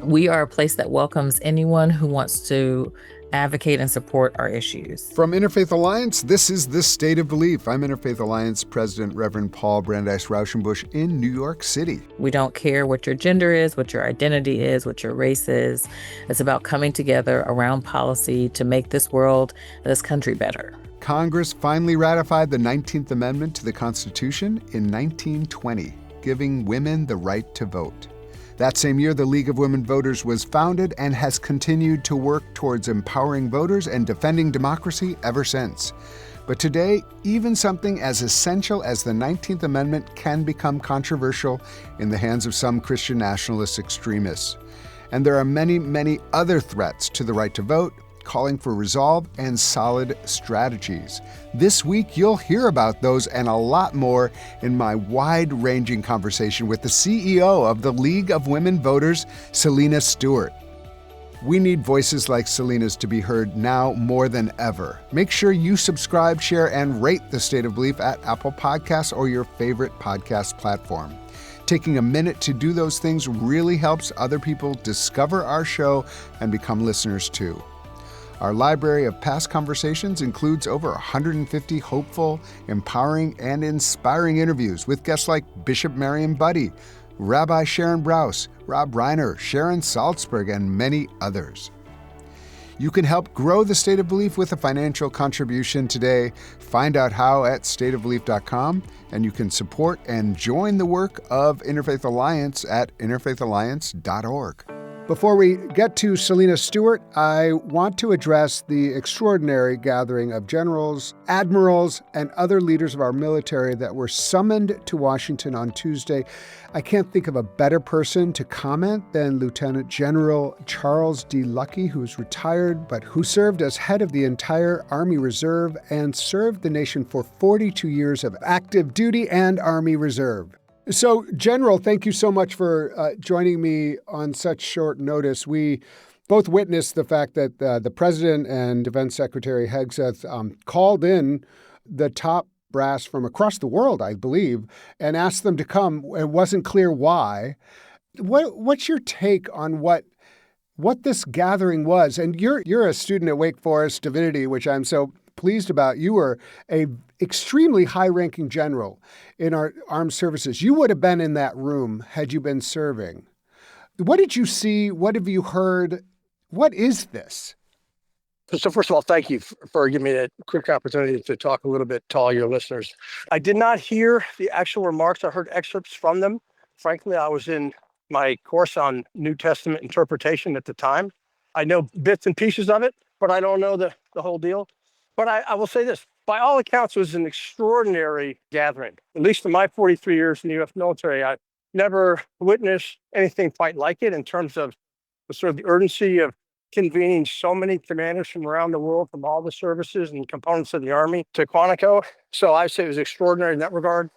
We are a place that welcomes anyone who wants to advocate and support our issues. From Interfaith Alliance, this is The State of Belief. I'm Interfaith Alliance President Reverend Paul Brandeis Rauschenbusch in New York City. We don't care what your gender is, what your identity is, what your race is. It's about coming together around policy to make this world, this country better. Congress finally ratified the 19th Amendment to the Constitution in 1920, giving women the right to vote. That same year, the League of Women Voters was founded and has continued to work towards empowering voters and defending democracy ever since. But today, even something as essential as the 19th Amendment can become controversial in the hands of some Christian nationalist extremists. And there are many, many other threats to the right to vote, calling for resolve and solid strategies. This week, you'll hear about those and a lot more in my wide-ranging conversation with the CEO of the League of Women Voters, Celina Stewart. We need voices like Celina's to be heard now more than ever. Make sure you subscribe, share, and rate The State of Belief at Apple Podcasts or your favorite podcast platform. Taking a minute to do those things really helps other people discover our show and become listeners too. Our library of past conversations includes over 150 hopeful, empowering, and inspiring interviews with guests like Bishop Marion Budde, Rabbi Sharon Brous, Rob Reiner, Sharon Salzberg, and many others. You can help grow The State of Belief with a financial contribution today. Find out how at stateofbelief.com, and you can support and join the work of Interfaith Alliance at interfaithalliance.org. Before we get to Celina Stewart, I want to address the extraordinary gathering of generals, admirals, and other leaders of our military that were summoned to Washington on Tuesday. I can't think of a better person to comment than Lieutenant General Charles D. Luckey, who's retired, but who served as head of the entire Army Reserve and served the nation for 42 years of active duty and Army Reserve. So, General, thank you so much for joining me on such short notice. We both witnessed the fact that the President and Defense Secretary Segheth called in the top brass from across the world, I believe, and asked them to come. It wasn't clear why. What's your take on what this gathering was? And you're a student at Wake Forest Divinity, which I'm so pleased about. You were a extremely high-ranking general in our armed services. You would have been in that room had you been serving. What did you see? What have you heard? What is this? So first of all, thank you for giving me that quick opportunity to talk a little bit to all your listeners. I did not hear the actual remarks. I heard excerpts from them. Frankly, I was in my course on New Testament interpretation at the time. I know bits and pieces of it, but I don't know the whole deal. But I will say this, by all accounts, it was an extraordinary gathering. At least in my 43 years in the U.S. military, I never witnessed anything quite like it in terms of the urgency of convening so many commanders from around the world, from all the services and components of the Army to Quantico. So I say it was extraordinary in that regard.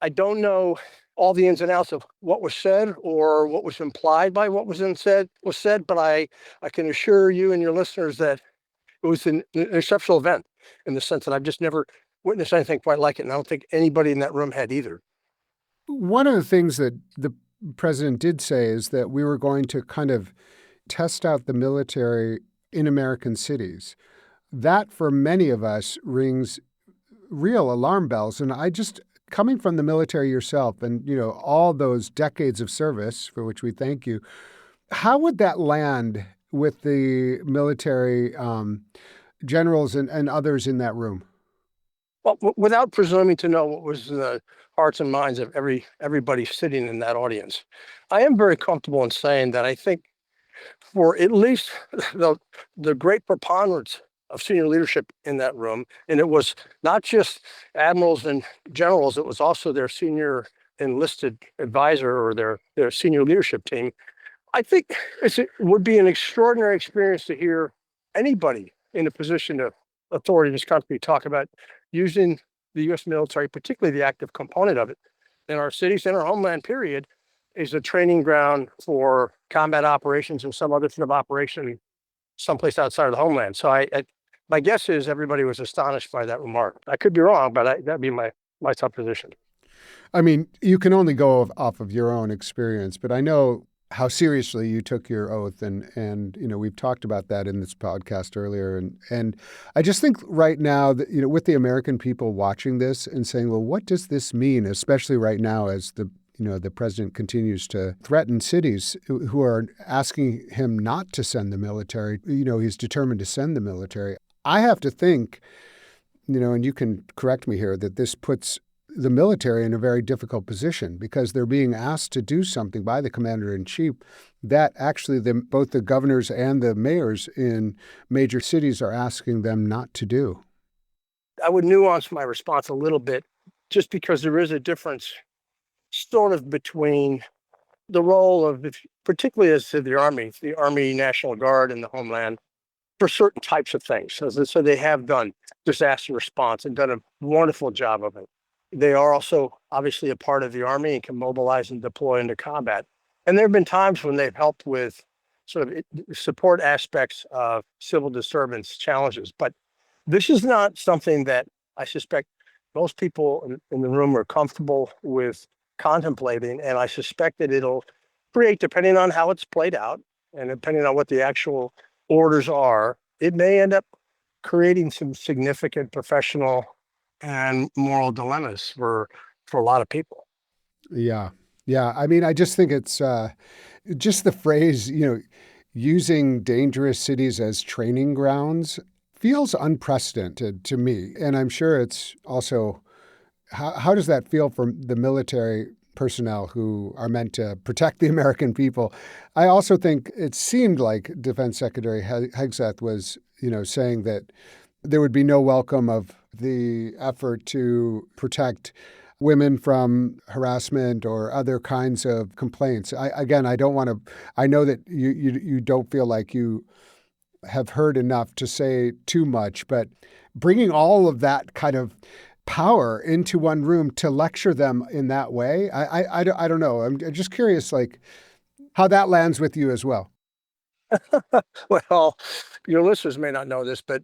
I don't know all the ins and outs of what was said or what was implied by what was said, but I can assure you and your listeners that it was an exceptional event in the sense that I've just never witnessed anything quite like it. And I don't think anybody in that room had either. One of the things that the president did say is that we were going to kind of test out the military in American cities. That, for many of us, rings real alarm bells. And coming from the military yourself and, all those decades of service, for which we thank you, how would that land with the military generals and others in that room? Well, without presuming to know what was in the hearts and minds of everybody sitting in that audience, I am very comfortable in saying that I think for at least the great preponderance of senior leadership in that room, and it was not just admirals and generals, it was also their senior enlisted advisor or their senior leadership team. I think it would be an extraordinary experience to hear anybody in a position of authority in this country talk about using the U.S. military, particularly the active component of it, in our cities and our homeland, period, is a training ground for combat operations and some other sort of operation someplace outside of the homeland. So my guess is everybody was astonished by that remark. I could be wrong, but that'd be my supposition. I mean, you can only go off of your own experience, but I know how seriously you took your oath, and we've talked about that in this podcast earlier, and I just think right now that with the American people watching this and saying, well, what does this mean, especially right now as the president continues to threaten cities who are asking him not to send the military. He's determined to send the military. I have to think, and you can correct me here, that this puts the military in a very difficult position because they're being asked to do something by the commander-in-chief that actually both the governors and the mayors in major cities are asking them not to do. I would nuance my response a little bit just because there is a difference sort of between the role of, particularly as to the Army National Guard and the Homeland for certain types of things. So they have done disaster response and done a wonderful job of it. They are also obviously a part of the Army and can mobilize and deploy into combat. And there have been times when they've helped with sort of support aspects of civil disturbance challenges. But this is not something that I suspect most people in the room are comfortable with contemplating. And I suspect that it'll create, depending on how it's played out and depending on what the actual orders are, it may end up creating some significant professional and moral dilemmas for a lot of people. Yeah. Yeah. I mean, I just think it's just the phrase, using dangerous cities as training grounds feels unprecedented to me. And I'm sure it's also, how does that feel for the military personnel who are meant to protect the American people? I also think it seemed like Defense Secretary Hegseth was, saying that there would be no welcome of the effort to protect women from harassment or other kinds of complaints. I don't want to. I know that you don't feel like you have heard enough to say too much, but bringing all of that kind of power into one room to lecture them in that way, I don't know. I'm just curious, like how that lands with you as well. Well, your listeners may not know this, but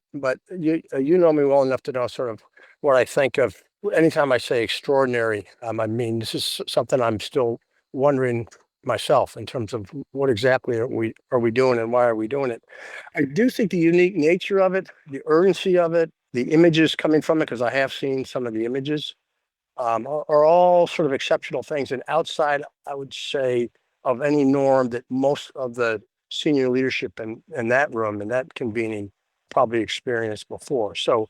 you know me well enough to know sort of what I think of anytime I say extraordinary. I mean, this is something I'm still wondering myself in terms of what exactly are we doing and why are we doing it. I do think the unique nature of it, the urgency of it, the images coming from it, because I have seen some of the images, are all sort of exceptional things and outside, I would say, of any norm that most of the senior leadership in that room and that convening probably experienced before. So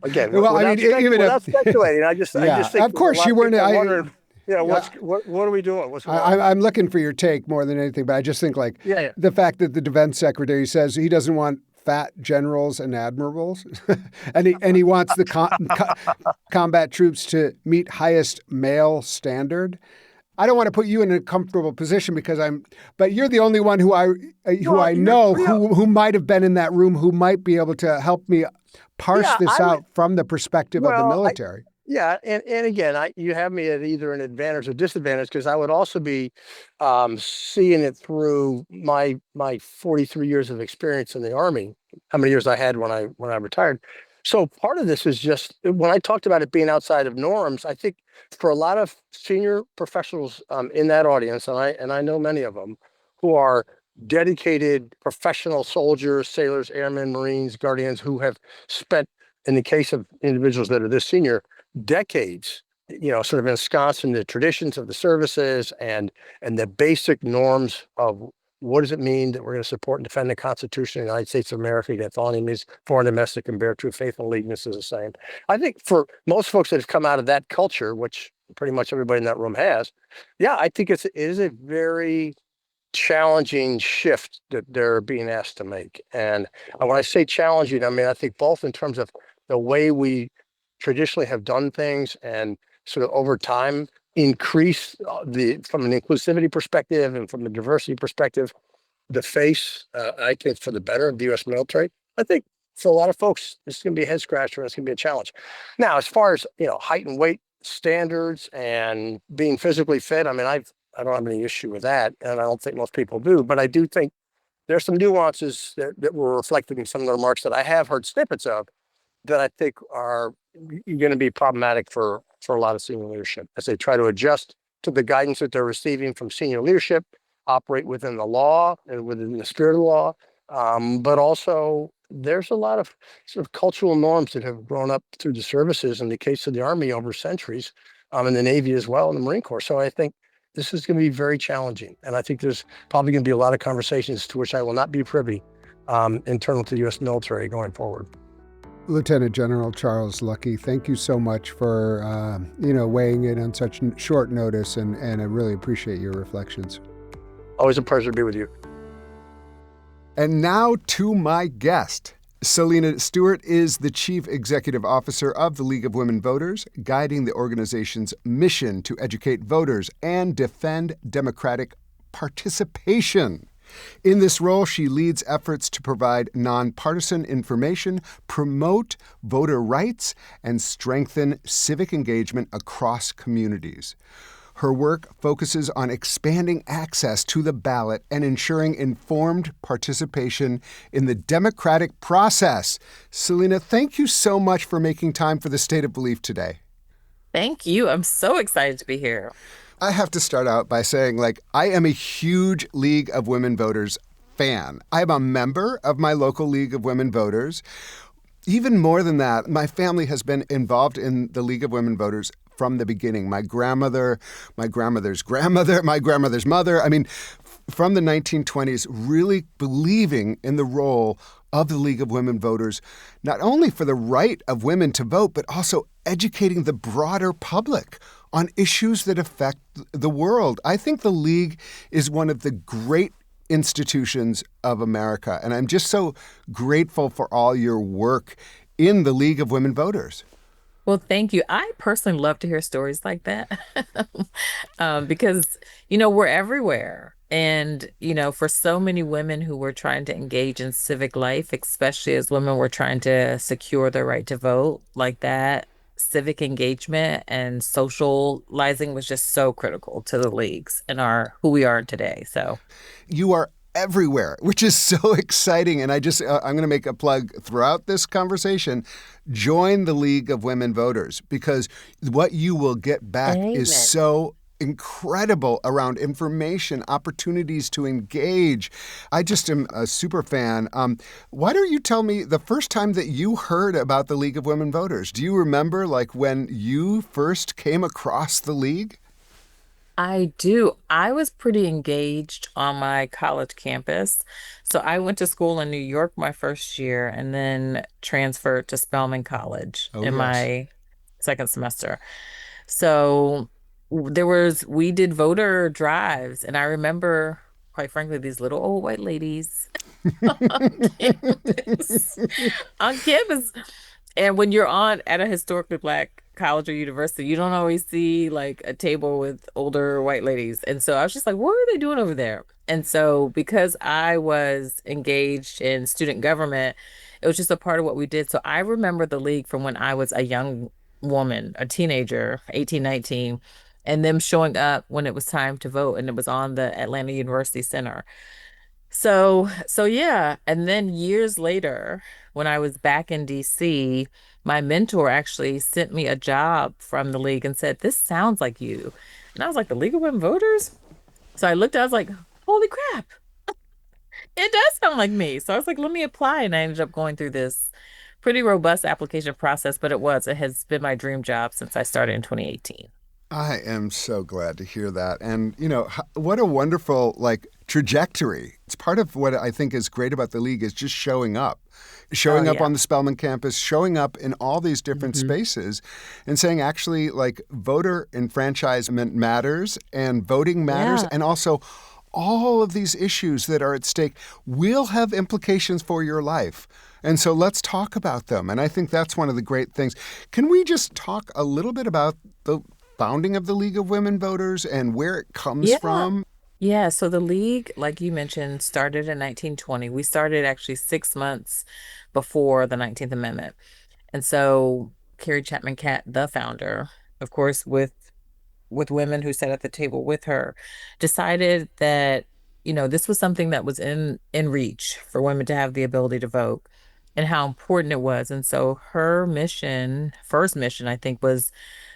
again, Well, I mean, even without if, speculating, I yeah, just think of there's a course lot you of weren't. people wondering, Yeah, what are we doing? What's going on? I'm looking for your take more than anything, but I just think like Yeah, yeah. the fact that the defense secretary says he doesn't want fat generals and admirals, and he wants the combat troops to meet highest male standard. I don't want to put you in a comfortable position because but you're the only one who Well, I know who might have been in that room who might be able to help me parse yeah, this I would. out from the perspective of the Well, military. yeah, and again, you have me at either an advantage or disadvantage because I would also be seeing it through my 43 years of experience in the Army. How many years I had when I retired. So part of this is just when I talked about it being outside of norms. I think for a lot of senior professionals in that audience, and I know many of them who are dedicated professional soldiers, sailors, airmen, Marines, guardians who have spent, in the case of individuals that are this senior, decades, sort of ensconced in the traditions of the services and the basic norms of what does it mean that we're going to support and defend the Constitution of the United States of America against all enemies, foreign, domestic, and bear true faith and allegiance is the same. I think for most folks that have come out of that culture, which pretty much everybody in that room has, yeah, I think it is a very challenging shift that they're being asked to make. And when I say challenging, I mean, I think both in terms of the way we traditionally have done things and sort of over time increase from an inclusivity perspective and from a diversity perspective, the face, I think for the better of the U.S. military. I think for a lot of folks, this is going to be a head scratcher and it's going to be a challenge. Now, as far as, height and weight standards and being physically fit, I mean, I don't have any issue with that. And I don't think most people do, but I do think there's some nuances that were reflected in some of the remarks that I have heard snippets of that I think are going to be problematic for a lot of senior leadership as they try to adjust to the guidance that they're receiving from senior leadership operate within the law and within the spirit of the law. But also, there's a lot of sort of cultural norms that have grown up through the services, in the case of the Army over centuries, and the Navy as well, and the Marine Corps. So I think this is going to be very challenging. And I think there's probably going to be a lot of conversations to which I will not be privy internal to the U.S. military going forward. Lieutenant General Charles Luckey, thank you so much for weighing in on such short notice, and I really appreciate your reflections. Always a pleasure to be with you. And now to my guest. Celina Stewart is the Chief Executive Officer of the League of Women Voters, guiding the organization's mission to educate voters and defend democratic participation. In this role, she leads efforts to provide nonpartisan information, promote voter rights, and strengthen civic engagement across communities. Her work focuses on expanding access to the ballot and ensuring informed participation in the democratic process. Celina, thank you so much for making time for the State of Belief today. Thank you. I'm so excited to be here. I have to start out by saying, I am a huge League of Women Voters fan. I'm a member of my local League of Women Voters. Even more than that, my family has been involved in the League of Women Voters from the beginning. My grandmother, my grandmother's grandmother, my grandmother's mother. I mean, from the 1920s, really believing in the role of the League of Women Voters, not only for the right of women to vote, but also educating the broader public on issues that affect the world. I think the League is one of the great institutions of America, and I'm just so grateful for all your work in the League of Women Voters. Well, thank you. I personally love to hear stories like that because, we're everywhere. And, for so many women who were trying to engage in civic life, especially as women were trying to secure their right to vote, like that, civic engagement and socializing was just so critical to the leagues and who we are today. So you are everywhere, which is so exciting. And I'm going to make a plug throughout this conversation. Join the League of Women Voters, because what you will get back Amen. is so incredible around information, opportunities to engage. I just am a super fan. Why don't you tell me the first time that you heard about the League of Women Voters? Do you remember when you first came across the League? I do. I was pretty engaged on my college campus. So I went to school in New York my first year and then transferred to Spelman College Oh, in yes. my second semester. So we did voter drives, and I remember, quite frankly, these little old white ladies on campus, on campus. And when you're at a historically black college or university, you don't always see like a table with older white ladies. And so I was just like, what are they doing over there? And so because I was engaged in student government, it was just a part of what we did. So I remember the league from when I was a young woman, a teenager, 18, 19, and them showing up when it was time to vote. And it was on the Atlanta University Center. So yeah. And then years later, when I was back in DC, my mentor actually sent me a job from the league and said, "This sounds like you." And I was like, "The League of Women Voters?" So I was like, "Holy crap, it does sound like me." So I was like, "Let me apply." And I ended up going through this pretty robust application process, but it has been my dream job since I started in 2018. I am so glad to hear that. And, what a wonderful, trajectory. It's part of what I think is great about the League is just showing up. Showing up Yeah. on the Spelman campus, showing up in all these different spaces and saying, actually, voter enfranchisement matters and voting matters. Yeah. And also, all of these issues that are at stake will have implications for your life. And so let's talk about them. And I think that's one of the great things. Can we just talk a little bit about the founding of the League of Women Voters and where it comes Yeah. from? Yeah, so the league, like you mentioned, started in 1920. We started actually 6 months before the 19th Amendment. And so Carrie Chapman Catt, the founder, of course, with women who sat at the table with her, decided that, this was something that was in reach for women to have the ability to vote and how important it was. And so her first mission, I think, was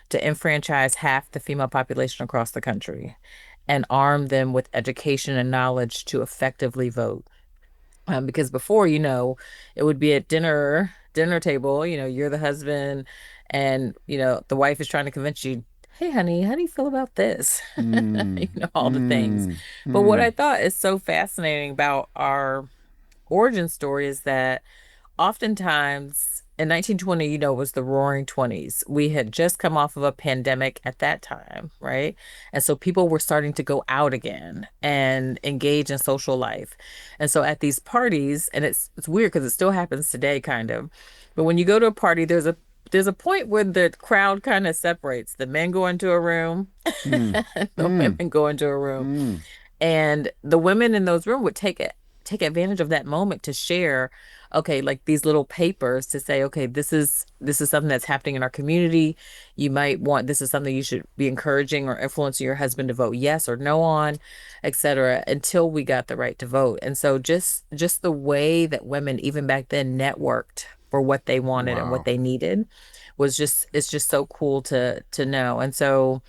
to enfranchise half the female population across the country. and arm them with education and knowledge to effectively vote. Because before, it would be at dinner table, you're the husband and, the wife is trying to convince you, hey, honey, how do you feel about this? Mm, All the things. mm, But what mm. I thought is so fascinating about our origin story is that oftentimes in 1920, was the roaring 20s. We had just come off of a pandemic at that time, right? And so people were starting to go out again and engage in social life. And so at these parties, and it's weird because it still happens today kind of. But when you go to a party, there's a point where the crowd kind of separates. The men go into a room, Mm, and the mm, women go into a room. mm. And the women in those rooms would take advantage of that moment to share, okay, like these little papers to say, okay, this is something that's happening in our community. You might want this is something you should be encouraging or influencing your husband to vote yes or no on, etc., until we got the right to vote. And so just the way that women even back then networked for what they wanted and what Wow. they needed was just it's just so cool to know. And so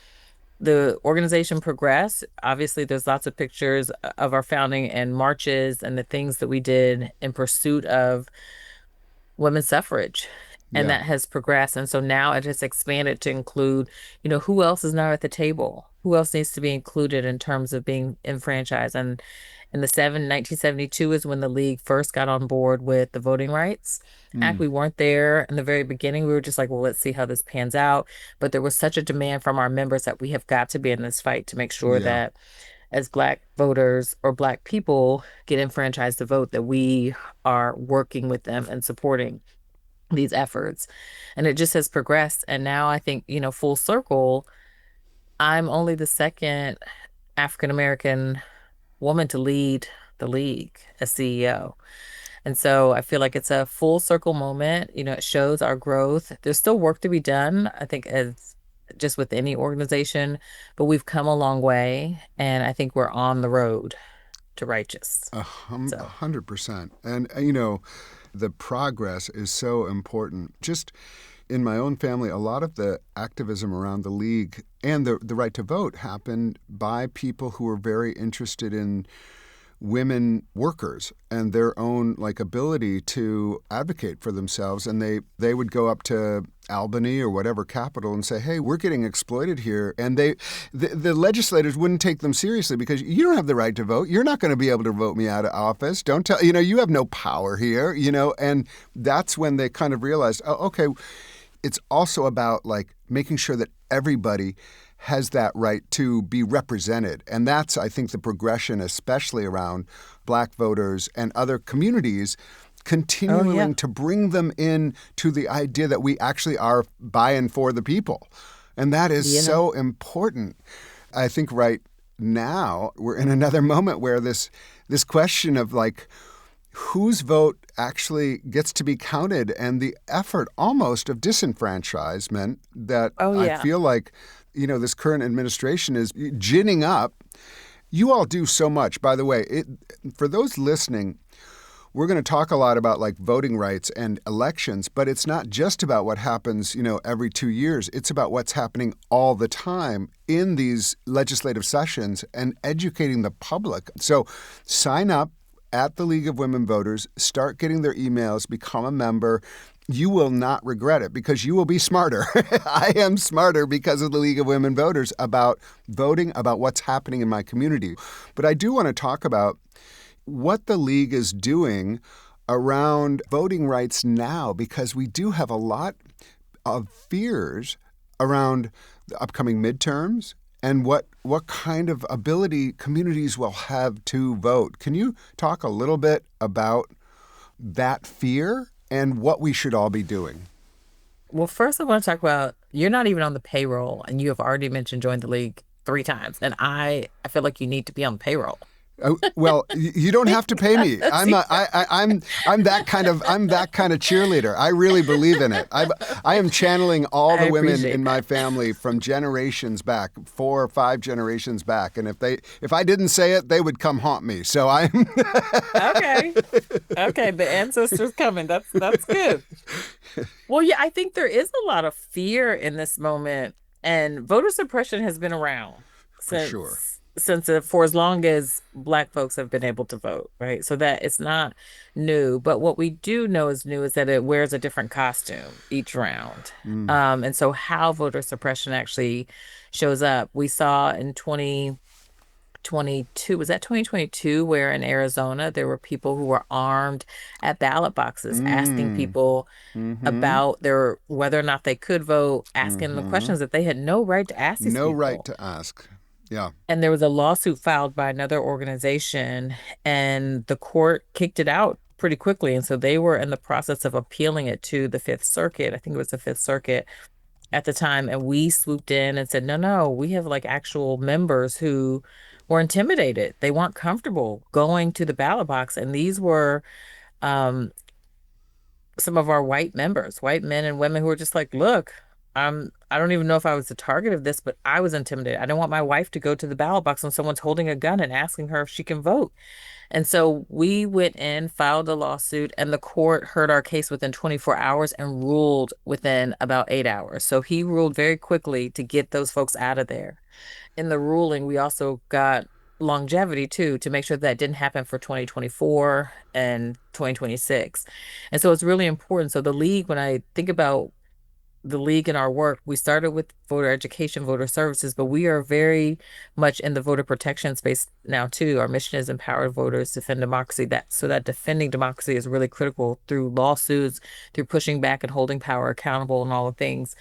the organization progressed. Obviously, there's lots of pictures of our founding and marches and the things that we did in pursuit of women's suffrage. And Yeah. that has progressed. And so now it has expanded to include, who else is now at the table? Who else needs to be included in terms of being enfranchised? And in 1972 is when the league first got on board with the Voting Rights Act. Mm, We weren't there in the very beginning. We were just like, well, let's see how this pans out. But there was such a demand from our members that we have got to be in this fight to make sure yeah. that as Black voters or Black people get enfranchised to vote, that we are working with them and supporting these efforts. And it just has progressed. And now I think, full circle, I'm only the second African American woman to lead the league as CEO. And so I feel like it's a full circle moment. It shows our growth. There's still work to be done, I think, as just with any organization, but we've come a long way. And I think we're on the road to righteous. A So, 100%. And, the progress is so important. Just in my own family, a lot of the activism around the league and the right to vote happened by people who were very interested in women workers and their own ability to advocate for themselves, and they would go up to Albany or whatever capital and say, hey, we're getting exploited here, and the legislators wouldn't take them seriously because you don't have the right to vote, you're not going to be able to vote me out of office, don't tell, you have no power here, and that's when they kind of realized, oh, okay, it's also about making sure that everybody has that right to be represented. And that's, I think, the progression, especially around Black voters and other communities, oh, yeah. continuing to bring them in to the idea that we actually are by and for the people. And that is You know, so important. I think right now we're in another moment where this question of whose vote actually gets to be counted and the effort almost of disenfranchisement that oh, I yeah. feel like, this current administration is ginning up. You all do so much. By the way, for those listening, we're going to talk a lot about voting rights and elections, but it's not just about what happens, every 2 years. It's about what's happening all the time in these legislative sessions and educating the public. So sign up at the League of Women Voters, start getting their emails, become a member. You will not regret it because you will be smarter. I am smarter because of the League of Women Voters about voting, about what's happening in my community. But I do want to talk about what the League is doing around voting rights now, because we do have a lot of fears around the upcoming midterms and what kind of ability communities will have to vote. Can you talk a little bit about that fear and what we should all be doing? Well, first I want to talk about you're not even on the payroll and you have already mentioned join the league 3 times. And I feel like you need to be on the payroll. Well, you don't have to pay me. See, I'm that kind of cheerleader. I really believe in it. I am channeling all I the women appreciate in my that. family from generations back, 4 or 5 generations back, and if I didn't say it, they would come haunt me. So I'm Okay. Okay, the ancestors coming. That's good. Well, yeah, I think there is a lot of fear in this moment, and voter suppression has been around for sure. since for as long as Black folks have been able to vote, right? So that it's not new. But what we do know is new is that it wears a different costume each round. Mm. And so how voter suppression actually shows up, we saw in 2022, was that 2022, where in Arizona there were people who were armed at ballot boxes asking Mm. people Mm-hmm. about their whether or not they could vote, asking them Mm-hmm. questions that they had no right to ask these No right people. to ask. Yeah. And there was a lawsuit filed by another organization, and the court kicked it out pretty quickly. And so they were in the process of appealing it to the Fifth Circuit. I think it was the Fifth Circuit at the time. And we swooped in and said, no, no, we have like actual members who were intimidated. They weren't comfortable going to the ballot box. And these were um, some of our white members, white men and women who were just like, look, I don't even know if I was the target of this, but I was intimidated. I don't want my wife to go to the ballot box when someone's holding a gun and asking her if she can vote. And so we went in, filed a lawsuit, and the court heard our case within 24 hours and ruled within about 8 hours. So he ruled very quickly to get those folks out of there. In the ruling, we also got longevity too to make sure that didn't happen for 2024 and 2026. And so it's really important. So the league, when I think about the league in our work, we started with voter education, voter services, but we are very much in the voter protection space now too. Our mission is empower voters, defend democracy. That defending democracy is really critical through lawsuits, through pushing back and holding power accountable and all the things.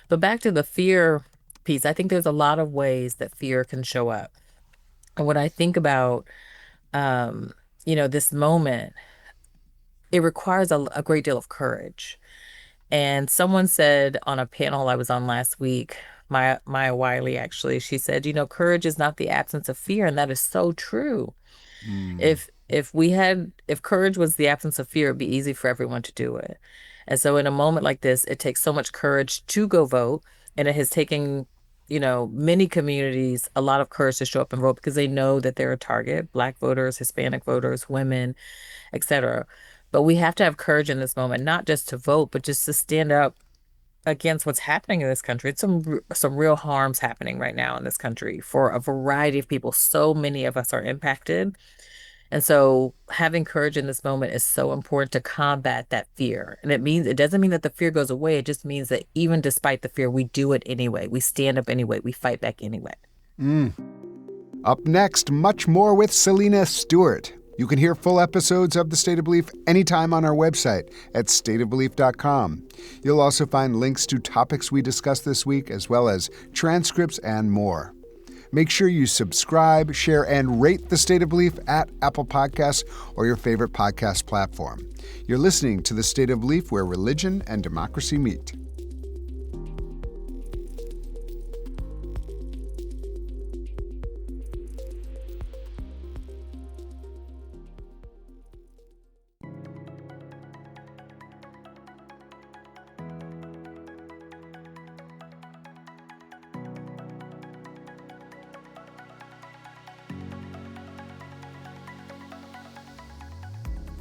But back to the fear piece, I think there's a lot of ways that fear can show up. And when I think about um, this moment, it requires a great deal of courage. And someone said on a panel I was on last week, Maya Wiley actually, she said, courage is not the absence of fear, and that is so true. Mm. If courage was the absence of fear, it'd be easy for everyone to do it. And so in a moment like this, it takes so much courage to go vote, and it has taken, many communities a lot of courage to show up and vote because they know that they're a target, Black voters, Hispanic voters, women, etc. But we have to have courage in this moment, not just to vote, but just to stand up against what's happening in this country. It's some real harms happening right now in this country for a variety of people. So many of us are impacted. And so having courage in this moment is so important to combat that fear. And it doesn't mean that the fear goes away. It just means that even despite the fear, we do it anyway. We stand up anyway. We fight back anyway. Mm. Up next, much more with Celina Stewart. You can hear full episodes of The State of Belief anytime on our website at stateofbelief.com. You'll also find links to topics we discussed this week, as well as transcripts and more. Make sure you subscribe, share, and rate The State of Belief at Apple Podcasts or your favorite podcast platform. You're listening to The State of Belief, where religion and democracy meet.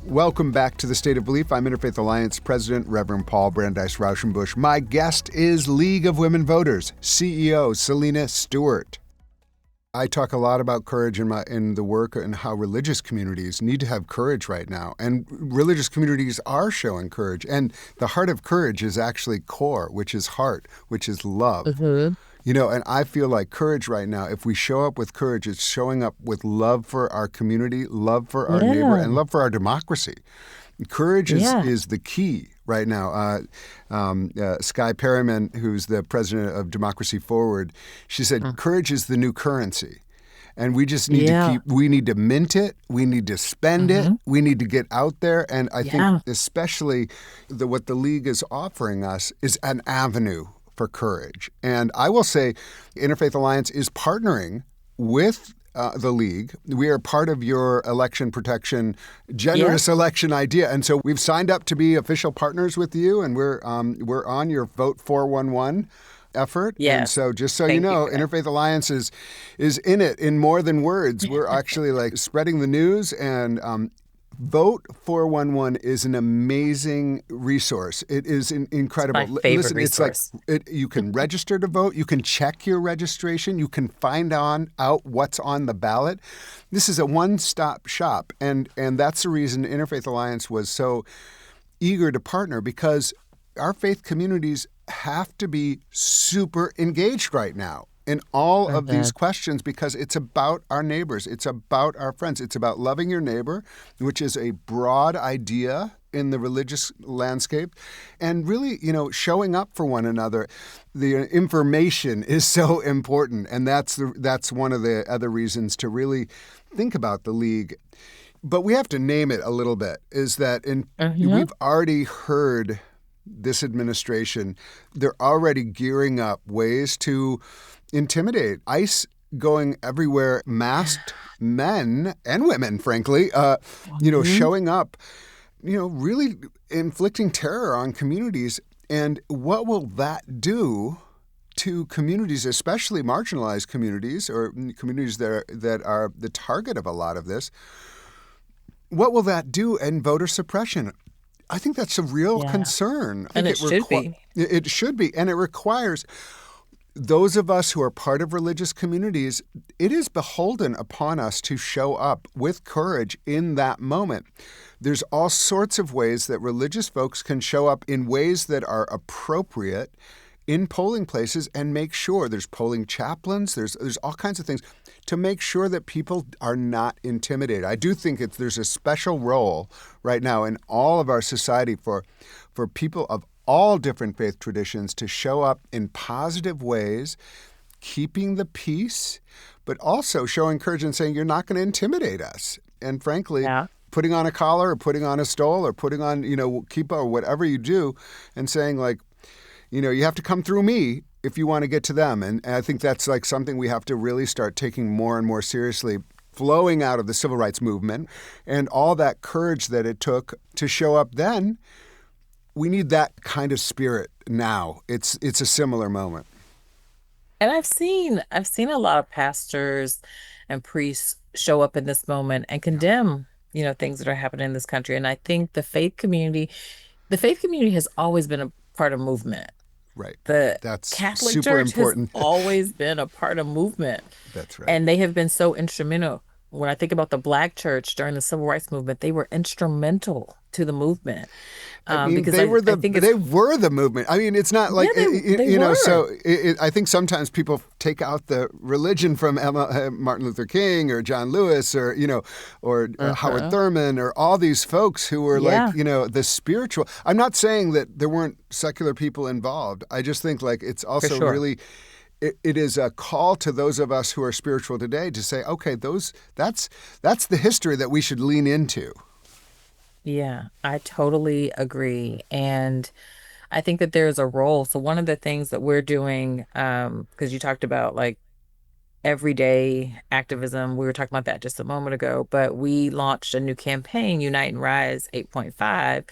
Welcome back to The State of Belief. I'm Interfaith Alliance President, Reverend Paul Brandeis Rauschenbusch. My guest is League of Women Voters CEO Celina Stewart. I talk a lot about courage in the work and how religious communities need to have courage right now. And religious communities are showing courage. And the heart of courage is actually core, which is heart, which is love. Mm-hmm. And I feel like courage right now, if we show up with courage, it's showing up with love for our community, love for our neighbor, and Yeah. love for our democracy. Courage Yeah. is the key right now. Skye Perryman, who's the president of Democracy Forward, she said, Mm. courage is the new currency. And we just need Yeah. we need to mint it. We need to spend it. Mm-hmm. We need to get out there. And I think Yeah. especially what the league is offering us is an avenue for courage. And I will say Interfaith Alliance is partnering with the league. We are part of your election protection, Yeah. generous election idea. And so we've signed up to be official partners with you, and we're on your Vote 411 effort. And Yes. so just so you Thank you know, for that. Interfaith Alliance is in it in more than words. We're actually like spreading the news and Vote 411 is an amazing resource. It is It's my incredible. favorite Listen, it's like resource. you can register to vote, you can check your registration, you can find out what's on the ballot. This is a one-stop shop, and that's the reason Interfaith Alliance was so eager to partner, because our faith communities have to be super engaged right now in all of these Mhm. questions, because it's about our neighbors, it's about our friends, it's about loving your neighbor, which is a broad idea in the religious landscape, and really, showing up for one another. The information is so important, and that's one of the other reasons to really think about the league. But we have to name it a little bit, is that Mhm. we've already heard this administration, they're already gearing up ways to intimidate. ICE going everywhere, masked men and women, frankly, Mhm. showing up, really inflicting terror on communities. And what will that do to communities, especially marginalized communities or communities that are the target of a lot of this? What will that do in voter suppression? I think that's a real Yeah. concern. I And think it should be. it should be, and it requires those of us who are part of religious communities. It is beholden upon us to show up with courage in that moment. There's all sorts of ways that religious folks can show up in ways that are appropriate in polling places, and make sure there's polling chaplains, there's all kinds of things to make sure that people are not intimidated. I do think there's a special role right now in all of our society for people of all different faith traditions to show up in positive ways, keeping the peace, but also showing courage and saying, you're not going to intimidate us. And frankly, Yeah, putting on a collar or putting on a stole or putting on, kippah or whatever you do, and saying, like, you have to come through me if you want to get to them. And I think that's like something we have to really start taking more and more seriously, flowing out of the civil rights movement and all that courage that it took to show up then. We need that kind of spirit now. It's a similar moment. and I've seen a lot of pastors and priests show up in this moment and Yeah, condemn, things that are happening in this country. And I think the faith community has always been a part of movement. right. The That's Catholic super Church has important. always been a part of movement, That's right. and they have been so instrumental. When I think about the Black church during the civil rights movement, they were instrumental to the movement. I mean, Because I think it's they were the movement. I mean, it's not like yeah, they were So I think sometimes people take out the religion from Martin Luther King or John Lewis or Howard uh-huh. Thurman or all these folks who were like Yeah, the spiritual. I'm not saying that there weren't secular people involved. I just think like it's for also sure. really. It is a call to those of us who are spiritual today to say, okay, that's the history that we should lean into. Yeah, I totally agree. And I think that there's a role. So one of the things that we're doing, because you talked about like everyday activism. We were talking about that just a moment ago, but we launched a new campaign, Unite and Rise 8.5,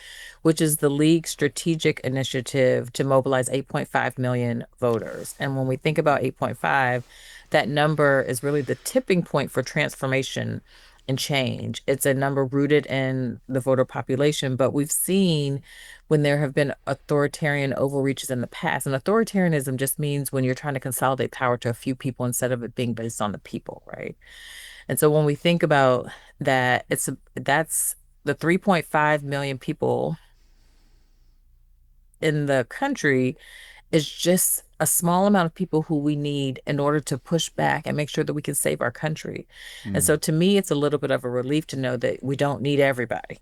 which is the League's strategic initiative to mobilize 8.5 million voters. And when we think about 8.5, that number is really the tipping point for transformation and change. It's a number rooted in the voter population, but we've seen when there have been authoritarian overreaches in the past. And authoritarianism just means when you're trying to consolidate power to a few people instead of it being based on the people, right? And so when we think about that, that's the 3.5 million people in the country is just a small amount of people who we need in order to push back and make sure that we can save our country. And so Mm, to me, it's a little bit of a relief to know that we don't need everybody.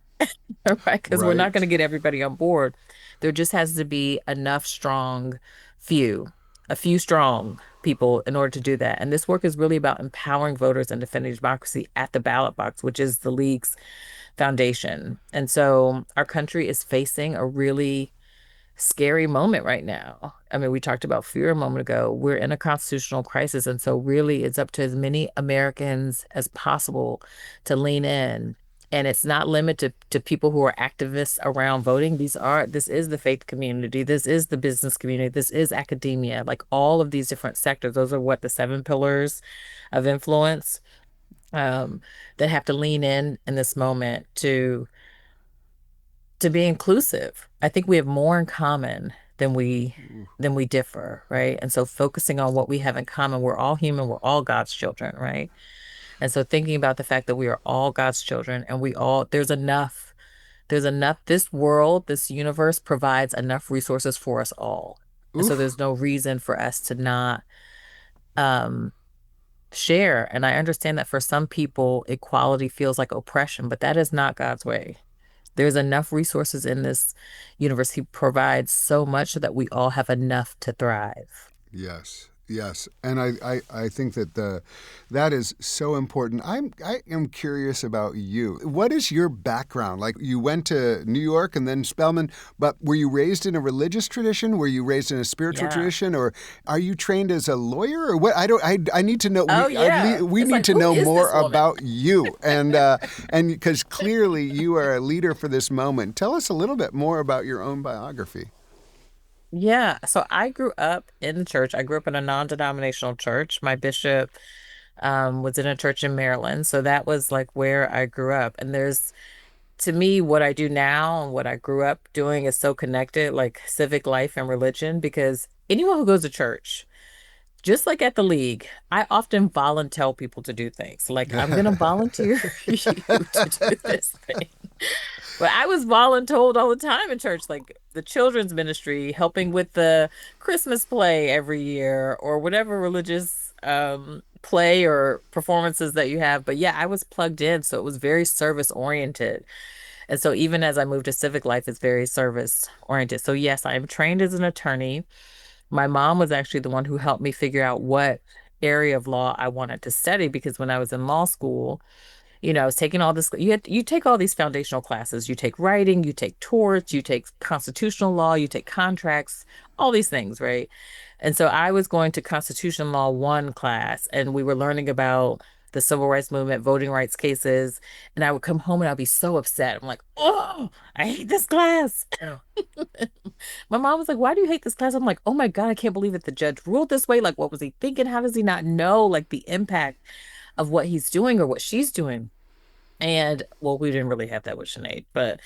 Right? Because we're not going right. to get everybody on board. There just has to be enough strong few, a few strong people in order to do that. And this work is really about empowering voters and defending democracy at the ballot box, which is the league's foundation. And so our country is facing a really scary moment right now. I mean, we talked about fear a moment ago. We're in a constitutional crisis. And so, really, it's up to as many Americans as possible to lean in. And it's not limited to people who are activists around voting. This is the faith community. This is the business community. This is academia. Like all of these different sectors. Those are what the seven pillars of influence. um, that have to lean in this moment to be inclusive. I think we have more in common than we differ, right? And so focusing on what we have in common, we're all human, we're all God's children, right? And so thinking about the fact that we are all God's children and we all there's enough this world, this universe provides enough resources for us all. And so Oof. there's no reason for us to not um share. And I understand that for some people equality feels like oppression, but that is not God's way. There's enough resources in this universe. He provides so much so that we all have enough to thrive. Yes, yes, and I think that that is so important. I am curious about you. What is your background? Like you went to New York and then Spelman, but were you raised in a religious tradition? Were you raised in a spiritual Yeah. tradition, or are you trained as a lawyer, or what? I need to know. Oh, yeah. We It's need like, to who know is more this woman? about you, and because clearly you are a leader for this moment. Tell us a little bit more about your own biography. Yeah. So I grew up in the church. I grew up in a non-denominational church. My bishop was in a church in Maryland. So that was like where I grew up. And there's, to me, what I do now and what I grew up doing is so connected, like civic life and religion, because anyone who goes to church, just like at the league, I often volunteer people to do things. Like, I'm going to volunteer you to do this thing. But I was voluntold all the time in church, like the children's ministry, helping with the Christmas play every year or whatever religious play or performances that you have. But yeah, I was plugged in, so it was very service oriented. And so even as I moved to civic life, it's very service oriented. So yes, I am trained as an attorney. My mom was actually the one who helped me figure out what area of law I wanted to study because when I was in law school, I was taking all this, you take all these foundational classes. You take writing, you take torts, you take constitutional law, you take contracts, all these things, right? And so I was going to Constitution Law 1 class and we were learning about the civil rights movement, voting rights cases, and I would come home and I'd be so upset. I'm like, "Oh, I hate this class." My mom was like, "Why do you hate this class?" I'm like, "Oh my God, I can't believe that the judge ruled this way. Like, what was he thinking? How does he not know like the impact of what he's doing or what she's doing?" And well, we didn't really have that with Sinead, but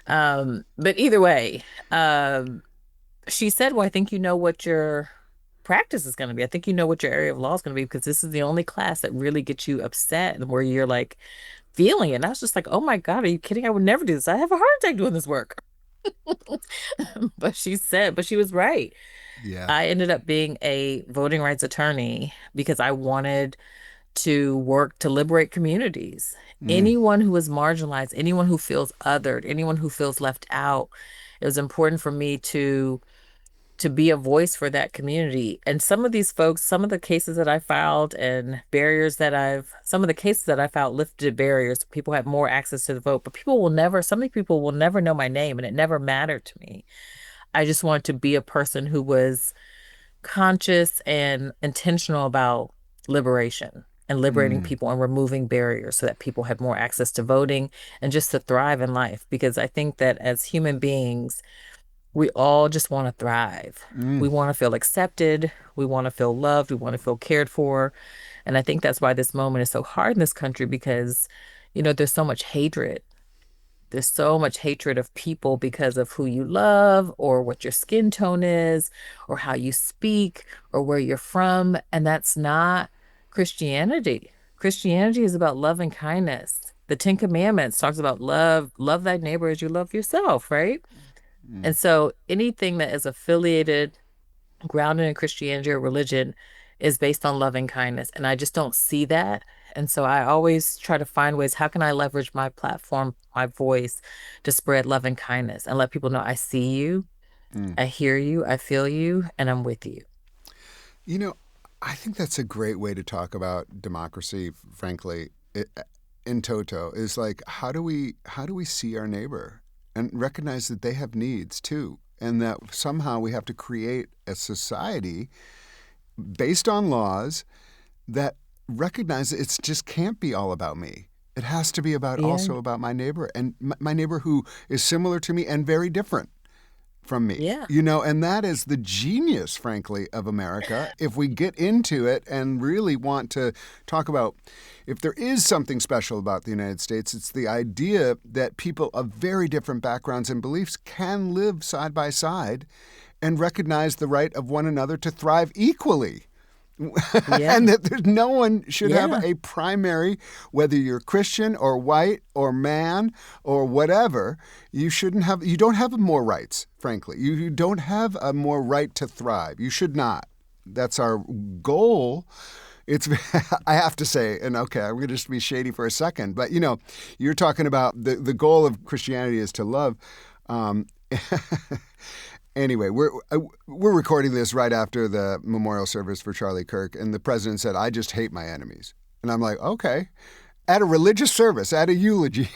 either way, she said, "Well, I think you know what your practice is going to be. I think you know what your area of law is going to be because this is the only class that really gets you upset and where you're like feeling it." And I was just like, "Oh my God, are you kidding? I would never do this. I have a heart attack doing this work." But she was right. Yeah. I ended up being a voting rights attorney because I wanted to work to liberate communities. Mm, Anyone who is marginalized, anyone who feels othered, anyone who feels left out, it was important for me to be a voice for that community. And some of these folks, some of the cases that I filed and some of the cases that I filed lifted barriers. People had more access to the vote, but some of these people will never know my name, and it never mattered to me. I just wanted to be a person who was conscious and intentional about liberation and liberating mm, people and removing barriers so that people had more access to voting and just to thrive in life. Because I think that as human beings, we all just want to thrive. mm, We want to feel accepted. We want to feel loved. We want to feel cared for. And I think that's why this moment is so hard in this country because, there's so much hatred. There's so much hatred of people because of who you love or what your skin tone is or how you speak or where you're from. And that's not Christianity. Christianity is about love and kindness. The Ten Commandments talks about love thy neighbor as you love yourself, right? mm. And so anything that is affiliated, grounded in Christianity or religion is based on love and kindness. And I just don't see that. And so I always try to find ways, how can I leverage my platform, my voice to spread love and kindness and let people know I see you, Mm. I hear you, I feel you, and I'm with you. You know, I think that's a great way to talk about democracy. Frankly, in toto, is like how do we see our neighbor and recognize that they have needs too, and that somehow we have to create a society based on laws that recognize that it just can't be all about me. It has to be Yeah. also about my neighbor and my neighbor who is similar to me and very different from me. Yeah. And that is the genius, frankly, of America. If we get into it and really want to talk about if there is something special about the United States, it's the idea that people of very different backgrounds and beliefs can live side by side and recognize the right of one another to thrive equally. Yeah. And that there's no one should have Yeah. a primary, whether you're Christian or white or man or whatever, you don't have more rights, frankly. You don't have a more right to thrive. You should not. That's our goal. It's, I have to say, and okay, I'm going to just be shady for a second, but you're talking about the goal of Christianity is to love. Um, Anyway, we're recording this right after the memorial service for Charlie Kirk, and the president said, "I just hate my enemies," and I'm like, "Okay." At a religious service, at a eulogy,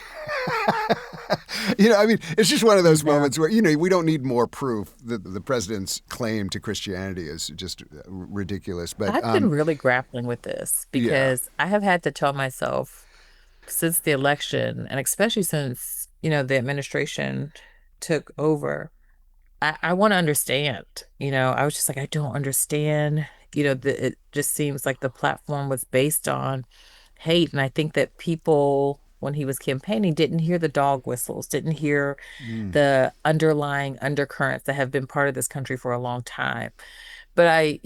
it's just one of those Yeah. moments where we don't need more proof that the president's claim to Christianity is just ridiculous. But I've been really grappling with this yeah, because I have had to tell myself since the election, and especially since, the administration took over, I want to understand. I was just like, I don't understand. It just seems like the platform was based on hate. And I think that people, when he was campaigning, didn't hear the dog whistles, didn't hear mm, the underlying undercurrents that have been part of this country for a long time. But I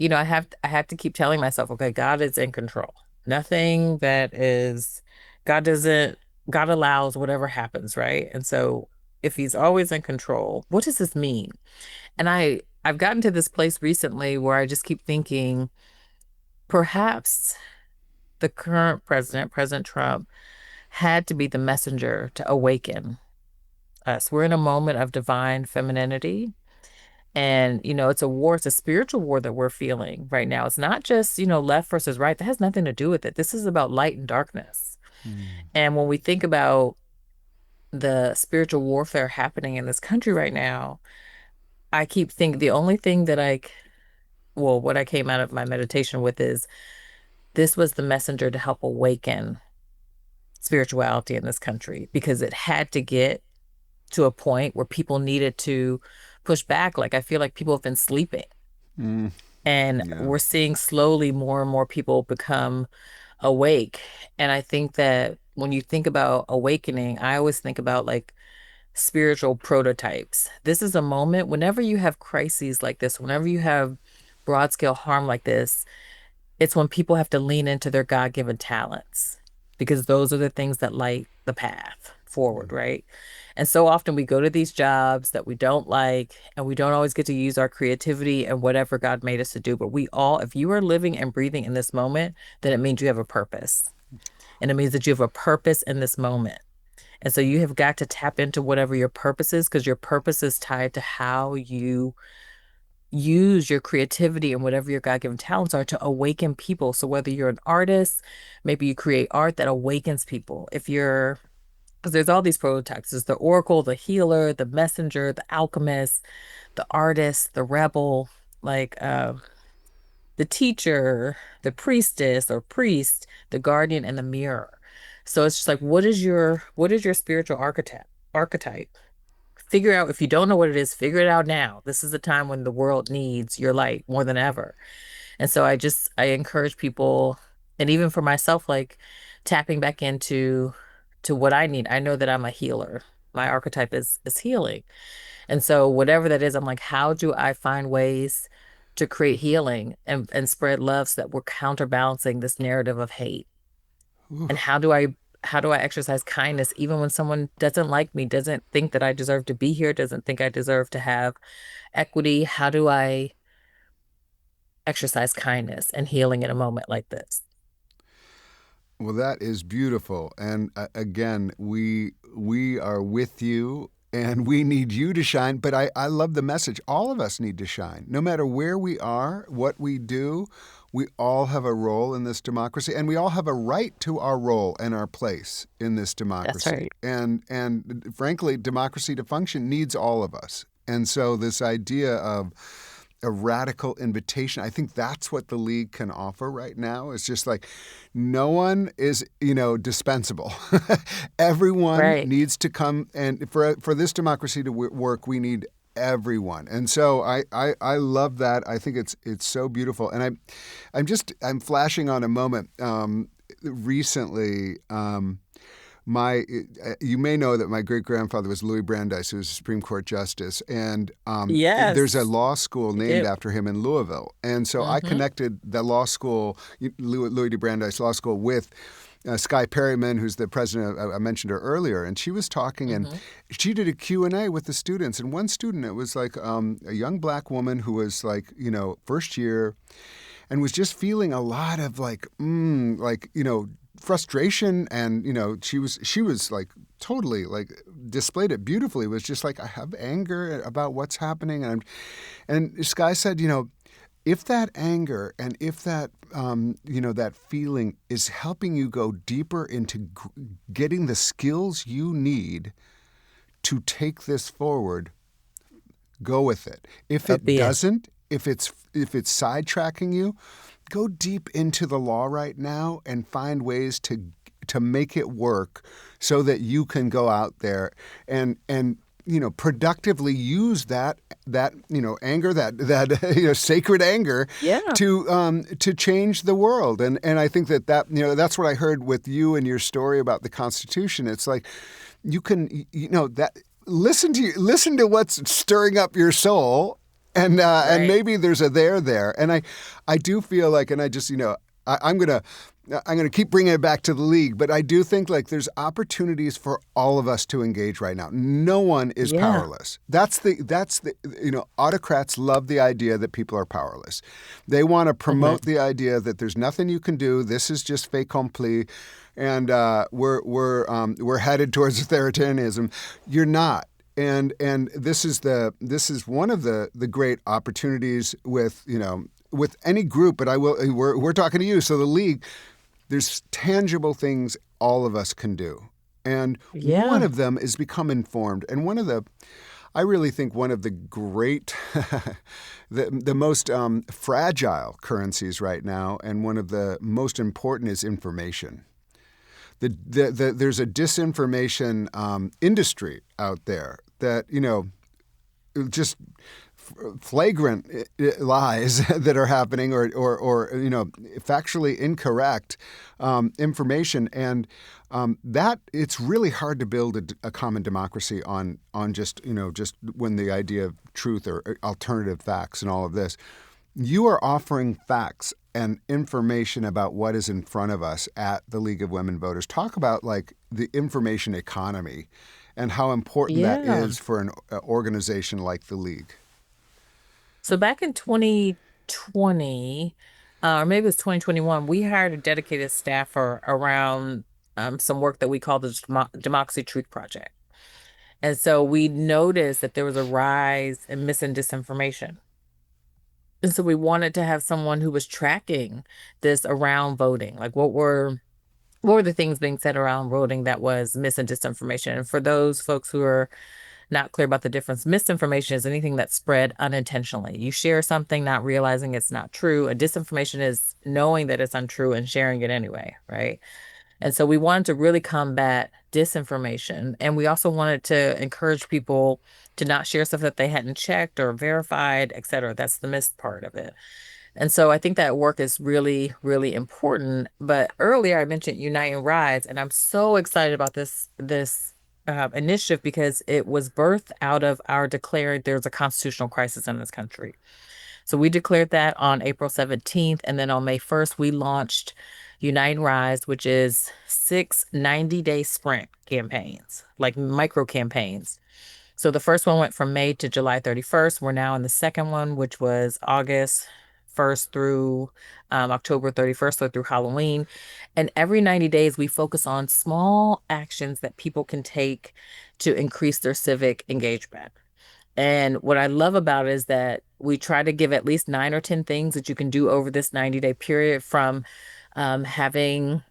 have to keep telling myself, okay, God is in control. Nothing that is, God doesn't, God allows whatever happens, right? And so if he's always in control, what does this mean? And I've gotten to this place recently where I just keep thinking perhaps the current president, President Trump, had to be the messenger to awaken us. We're in a moment of divine femininity. And, it's a war, it's a spiritual war that we're feeling right now. It's not just, left versus right. That has nothing to do with it. This is about light and darkness. mm, And when we think about the spiritual warfare happening in this country right now, I keep thinking the only thing that well, what I came out of my meditation with is this was the messenger to help awaken spirituality in this country because it had to get to a point where people needed to push back. Like I feel like people have been sleeping. mm, And yeah. we're seeing slowly more and more people become awake. And I think that when you think about awakening, I always think about like spiritual prototypes. This is a moment whenever you have crises like this, whenever you have broad scale harm like this, it's when people have to lean into their God-given talents because those are the things that light the path forward, right? And so often we go to these jobs that we don't like and we don't always get to use our creativity and whatever God made us to do. But we all, if you are living and breathing in this moment, then it means you have a purpose. And it means that you have a purpose in this moment. And so you have got to tap into whatever your purpose is because your purpose is tied to how you use your creativity and whatever your God-given talents are to awaken people. So whether you're an artist, maybe you create art that awakens people. If you're, because there's all these prototypes. There's the oracle, the healer, the messenger, the alchemist, the artist, the rebel, like the teacher, the priestess or priest, the guardian, and the mirror. So it's just like, what is your spiritual archetype? Figure out if you don't know what it is, figure it out now. This is a time when the world needs your light more than ever. And so I encourage people, and even for myself, like tapping back to what I need. I know that I'm a healer. My archetype is healing. And so whatever that is, I'm like, how do I find ways to create healing and spread love so that we're counterbalancing this narrative of hate? And Oof. how do I exercise kindness even when someone doesn't like me, doesn't think that I deserve to be here, doesn't think I deserve to have equity? How do I exercise kindness and healing in a moment like this? Well, that is beautiful. And again, we are with you and we need you to shine. But I love the message. All of us need to shine. No matter where we are, what we do, we all have a role in this democracy and we all have a right to our role and our place in this That's democracy. right. And frankly, democracy to function needs all of us. And so this idea of a radical invitation. I think that's what the league can offer right now. It's just like no one is, dispensable. Everyone Right. needs to come, and for this democracy to work, we need everyone. And so I love that. I think it's so beautiful. And I'm flashing on a moment. Recently, my you may know that my great grandfather was Louis Brandeis, who was a Supreme Court justice, and there's a Yes, law school we named do. after him in Louisville. And so I Hmm. connected the law school, Louis de Brandeis Law School, with Sky Perryman, who's the president. I mentioned her earlier, and she was talking, and Hmm. she did a Q&A with the students. And one student, it was like a young black woman who was like, first year, and was just feeling a lot of like frustration, and she was like totally like displayed it beautifully. It was just like, I have anger about what's happening, and this guy said, if that anger and if that that feeling is helping you go deeper into getting the skills you need to take this forward, go with it. If So it be it. doesn't, if it's sidetracking you, go deep into the law right now and find ways to make it work so that you can go out there and productively use that anger, that sacred anger, Yeah. to change the world. And I think that that's what I heard with you and your story about the Constitution. It's like you can that listen to what's stirring up your soul, and Right. maybe there's a there. And I do feel like, and I just I'm gonna keep bringing it back to the league, but I do think like there's opportunities for all of us to engage right now. No one is Yeah. powerless. That's the autocrats love the idea that people are powerless. They want to Hmm. promote the idea that there's nothing you can do. This is just fait accompli, and we're headed towards authoritarianism. You're not. And this is one of the great opportunities with any group, but we're talking to you. So the league, there's tangible things all of us can do. And one Yeah. of them is become informed. And I really think one of the great, the most fragile currencies right now, and one of the most important, is information. There's a disinformation industry out there that, just flagrant lies that are happening, or factually incorrect information, and that it's really hard to build a common democracy on just when the idea of truth or alternative facts and all of this. You are offering facts and information about what is in front of us at the League of Women Voters. Talk about like the information economy and how important that Yeah. is for an organization like the League. So back in 2020, or maybe it was 2021, we hired a dedicated staffer around some work that we call the Democracy Truth Project. And so we noticed that there was a rise in mis and disinformation. And so we wanted to have someone who was tracking this around voting. Like what were the things being said around voting that was mis and disinformation? And for those folks who are not clear about the difference, misinformation is anything that's spread unintentionally. You share something not realizing it's not true. And disinformation is knowing that it's untrue and sharing it anyway, right? And so we wanted to really combat disinformation. And we also wanted to encourage people to not share stuff that they hadn't checked or verified, et cetera. That's the missed part of it. And so I think that work is really, really important. But earlier I mentioned Unite and Rise, and I'm so excited about this initiative because it was birthed out of our declaring there's a constitutional crisis in this country. So we declared that on April 17th. And then on May 1st, we launched Unite and Rise, which is 6 90-day sprint campaigns, like micro campaigns. So the first one went from May to July 31st. We're now in the second one, which was August 1st through October 31st, so through Halloween. And every 90 days, we focus on small actions that people can take to increase their civic engagement. And what I love about it is that we try to give at least 9 or 10 things that you can do over this 90-day period, from having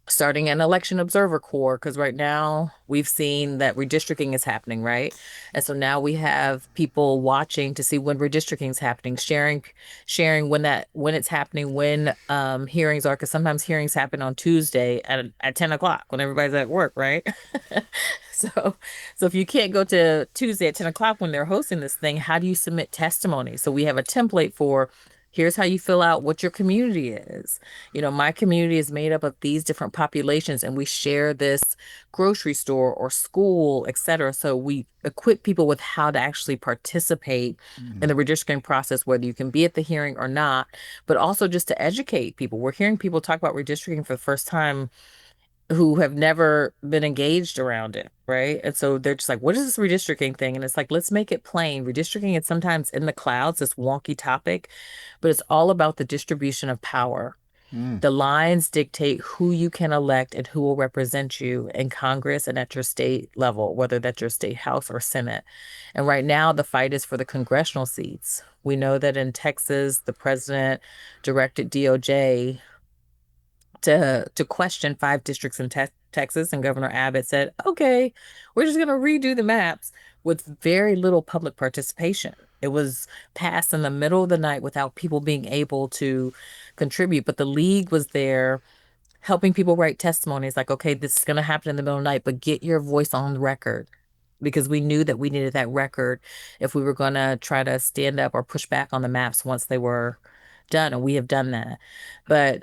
starting an election observer corps, because right now we've seen that redistricting is happening, right? And so now we have people watching to see when redistricting is happening, sharing when it's happening, when hearings are, because sometimes hearings happen on Tuesday at 10 o'clock when everybody's at work, right? So if you can't go to Tuesday at 10 o'clock when they're hosting this thing, how do you submit testimony? So we have a template for here's how you fill out what your community is. My community is made up of these different populations, and we share this grocery store or school, et cetera. So we equip people with how to actually participate in the Mm. redistricting process, whether you can be at the hearing or not, but also just to educate people. We're hearing people talk about redistricting for the first time who have never been engaged around it, right? And so they're just like, what is this redistricting thing? And it's like, let's make it plain. Redistricting is sometimes in the clouds, this wonky topic, but it's all about the distribution of power. Mm. The lines dictate who you can elect and who will represent you in Congress and at your state level, whether that's your state house or Senate. And right now, the fight is for the congressional seats. We know that in Texas, the president directed DOJ to question 5 districts in Texas, and Governor Abbott said, "Okay, we're just going to redo the maps with very little public participation." It was passed in the middle of the night without people being able to contribute, but the league was there helping people write testimonies like, "Okay, this is going to happen in the middle of the night, but get your voice on the record." Because we knew that we needed that record if we were going to try to stand up or push back on the maps once they were done, and we have done that. But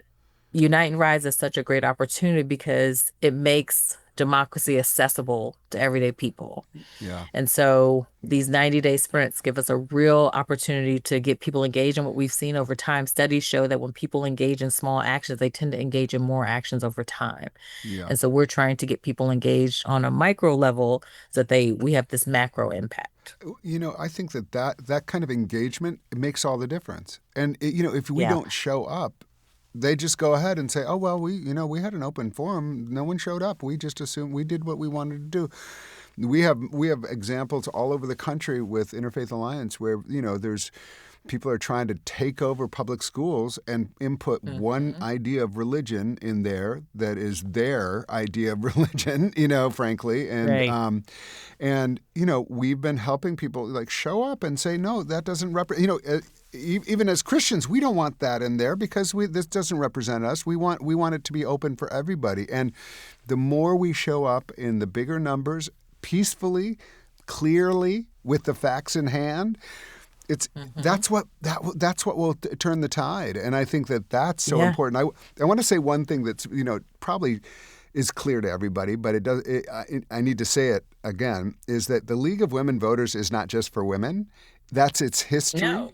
Unite and Rise is such a great opportunity because it makes democracy accessible to everyday people. Yeah. And so these 90-day sprints give us a real opportunity to get people engaged in what we've seen over time. Studies show that when people engage in small actions, they tend to engage in more actions over time. Yeah. And so we're trying to get people engaged on a micro level so that we have this macro impact. I think that kind of engagement, it makes all the difference. And if we Yeah. don't show up, they just go ahead and say, "Oh well, we had an open forum. No one showed up. We just assumed we did what we wanted to do." We have examples all over the country with Interfaith Alliance where there's people are trying to take over public schools and input one Hmm. idea of religion in there that is their idea of religion, frankly. And Right. we've been helping people like show up and say, no, that doesn't represent. Even as Christians, we don't want that in there because this doesn't represent us. We want it to be open for everybody. And the more we show up in the bigger numbers, peacefully, clearly, with the facts in hand, it's Hmm. that's what will turn the tide. And I think that's so Yeah. important. I want to say one thing that's probably is clear to everybody, but I need to say it again, is that the League of Women Voters is not just for women. That's its history, No.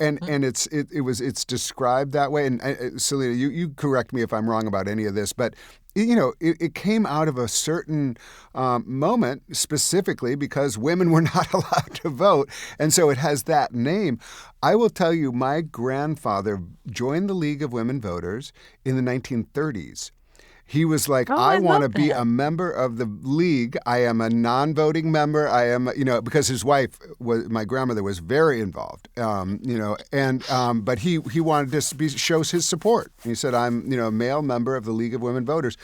and it's described that way. And Celina, you correct me if I'm wrong about any of this, but it came out of a certain moment specifically because women were not allowed to vote, and so it has that name. I will tell you, my grandfather joined the League of Women Voters in the 1930s. He was like, Oh, I I want love to be a that. member of the league. I am a non-voting member. I am, because his wife was, my grandmother was very involved, but he wanted to shows his support. He said, I'm, a male member of the League of Women Voters.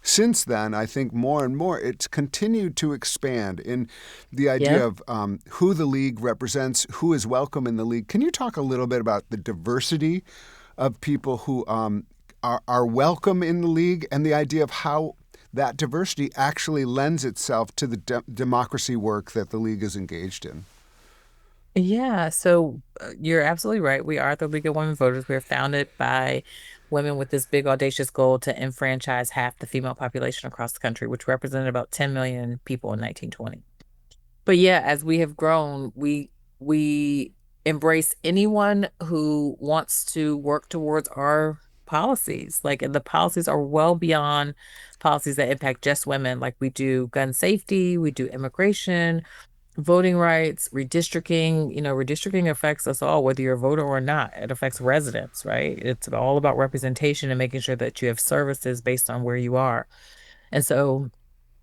Since then, I think more and more it's continued to expand in the idea Yep. of who the league represents, who is welcome in the league. Can you talk a little bit about the diversity of people who are welcome in the league and the idea of how that diversity actually lends itself to the democracy work that the league is engaged in? Yeah, so you're absolutely right. We are the League of Women Voters. We're founded by women with this big audacious goal to enfranchise half the female population across the country, which represented about 10 million people in 1920. But yeah, as we have grown, we embrace anyone who wants to work towards our policies. Like, and the policies are well beyond policies that impact just women. Like, we do gun safety, we do immigration, voting rights, redistricting. Redistricting affects us all, whether you're a voter or not. It affects residents, right? It's all about representation and making sure that you have services based on where you are. And so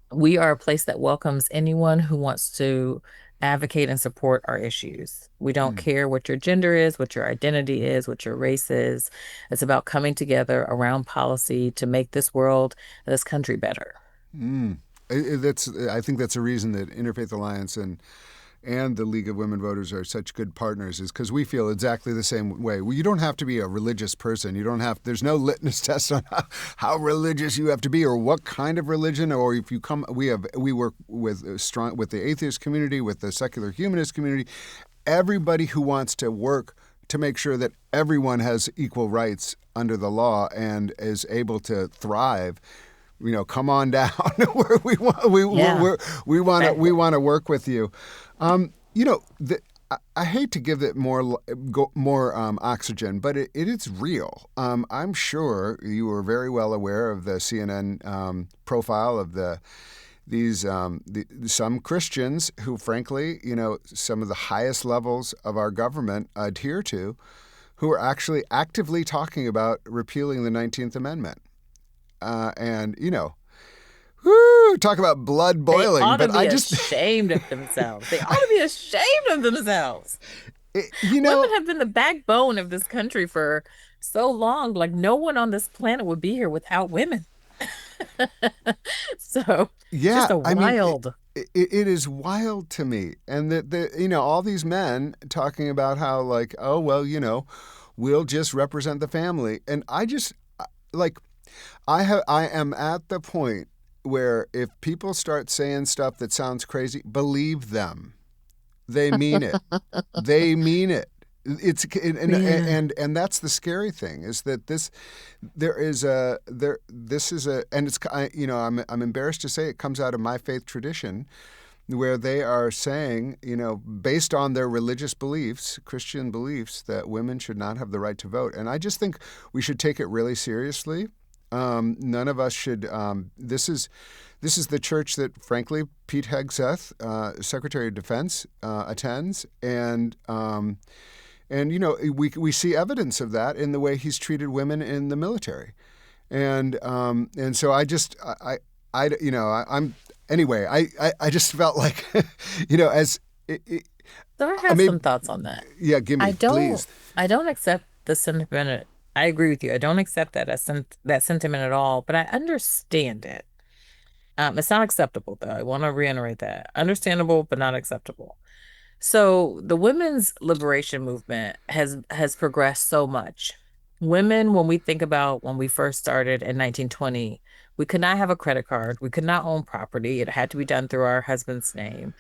we are a place that welcomes anyone who wants to advocate and support our issues. We don't Mm. care what your gender is, what your identity is, what your race is. It's about coming together around policy to make this world, this country better. Mm. I think that's a reason that Interfaith Alliance and and the League of Women Voters are such good partners is because we feel exactly the same way. Well, you don't have to be a religious person. You don't have. There's no litmus test on how religious you have to be or what kind of religion. Or if you come, we work with strong with the atheist community, with the secular humanist community, everybody who wants to work to make sure that everyone has equal rights under the law and is able to thrive. Come on down. we want Yeah, we exactly. want to work with you. I hate to give it more oxygen, but it is real. I'm sure you were very well aware of the CNN profile of some Christians who, frankly, some of the highest levels of our government adhere to, who are actually actively talking about repealing the 19th Amendment. And whoo, talk about blood They boiling. ought to But be I just, ashamed of themselves. They ought I, to be ashamed of themselves. it, you Women know, have been the backbone of this country for so long. Like no one on this planet would be here without women. So it's yeah. just a I mean, wild. it is wild to me, and all these men talking about how like, oh well, we'll just represent the family, and I just like I am at the point where if people start saying stuff that sounds crazy, believe them. They mean it. They mean it. It's Yeah. and that's the scary thing is that there is a there this is a and it's I'm embarrassed to say it comes out of my faith tradition where they are saying, based on their religious beliefs, Christian beliefs, that women should not have the right to vote. And I just think we should take it really seriously. None of us should. This is the church that, frankly, Pete Hegseth, Secretary of Defense, attends, and we see evidence of that in the way he's treated women in the military, and so I'm anyway. I just felt like, as So I have maybe some thoughts on that. yeah, give I me don't please. I don't accept the sentiment. I agree with you. I don't accept that sentiment at all, but I understand it. It's not acceptable though. I want to reiterate that. Understandable, but not acceptable. So the women's liberation movement has progressed so much. Women, when we think about when we first started in 1920, we could not have a credit card. We could not own property. It had to be done through our husband's name.